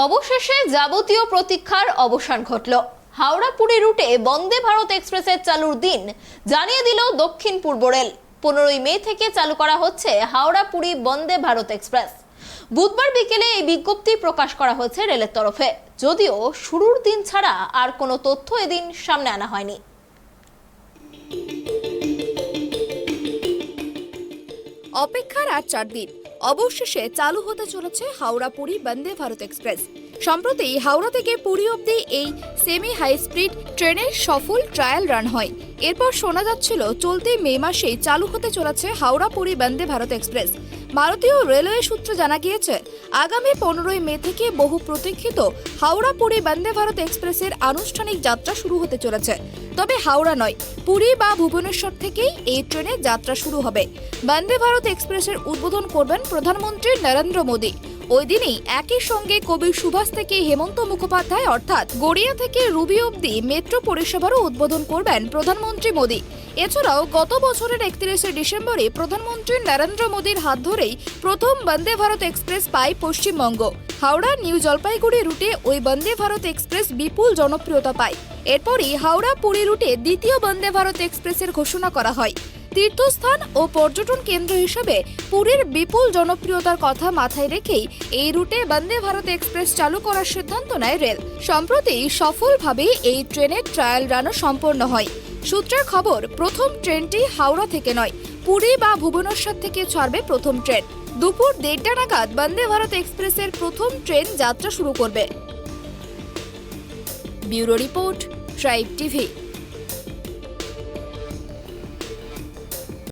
অবশেষে যাবতীয় প্রতীক্ষার অবসান ঘটল। হাওড়া পুরী রুটে বন্দে ভারত এক্সপ্রেসের চালুর দিন জানিয়ে দিল দক্ষিণ পূর্ব রেল। 15 মে থেকে চালু করা হচ্ছে হাওড়া পুরী বন্দে ভারত এক্সপ্রেস। বুধবার বিকেলে এই বিজ্ঞপ্তি প্রকাশ করা হয়েছে রেলের তরফে, যদিও শুরুর দিন ছাড়া আর কোনো তথ্য এদিন সামনে আনা হয়নি। অপেক্ষার আর 4 দিন, অবশেষে চালু হতে চলেছে হাওড়া পুরী বন্দে ভারত এক্সপ্রেস। সম্প্রতি হাওড়া থেকে পুরী অবধি এই সেমি হাই স্পিড ট্রেনের সফল ট্রায়াল রান হয়। এরপর শোনা যাচ্ছিল চলতি মে মাসেই চালু হতে চলেছে হাওড়া পুরী বন্দে ভারত এক্সপ্রেস। ভারতীয় রেলওয়ে সূত্রে জানা গিয়েছে, আগামী 15 মে থেকে বহু প্রতীক্ষিত হাওড়া পুরী বন্দে ভারত এক্সপ্রেসের আনুষ্ঠানিক যাত্রা শুরু হতে চলেছে। তবে হাওড়া নয়, পুরী বা ভুবনেশ্বর থেকেই এই ট্রেনের যাত্রা শুরু হবে। বন্দে ভারত এক্সপ্রেসের উদ্বোধন করবেন প্রধানমন্ত্রী নরেন্দ্র মোদী। ওই দিনই একই সঙ্গে কবি সুভাষ থেকে হেমন্ত মুখোপাধ্যায় অর্থাৎ গড়িয়া থেকে রুবি অবধি মেট্রো পরিষেবারও উদ্বোধন করবেন প্রধানমন্ত্রী মোদী। এছাড়াও গত বছরের 31 ডিসেম্বরে প্রধানমন্ত্রী নরেন্দ্র মোদীর হাত ধরেই প্রথম বন্দে ভারত এক্সপ্রেস পায় পশ্চিমবঙ্গ। হাওড়া নিউ জলপাইগুড়ি রুটে ওই বন্দে ভারত এক্সপ্রেস বিপুল জনপ্রিয়তা পায়। এরপরই হাওড়া পুরী রুটে দ্বিতীয় বন্দে ভারত এক্সপ্রেসের ঘোষণা করা হয়। তীর্থস্থান ও পর্যটন কেন্দ্র হিসেবে পুরীর বিপুল জনপ্রিয়তার কথা মাথায় রেখেই এই রুটে বন্দে ভারত এক্সপ্রেস চালু করার সিদ্ধান্ত নেয় রেল। সম্প্রতি সফলভাবে এই ট্রেনের ট্রায়াল রানও সম্পন্ন হয়। সূত্রের খবর, প্রথম ট্রেনটি হাওড়া থেকে নয়, পুরী বা ভুবনেশ্বর থেকে ছাড়বে প্রথম ট্রেন। দুপুর 1:30 নাগাদ বন্দে ভারত এক্সপ্রেসের প্রথম ট্রেন যাত্রা শুরু করবে। Bureau report, tribe TV.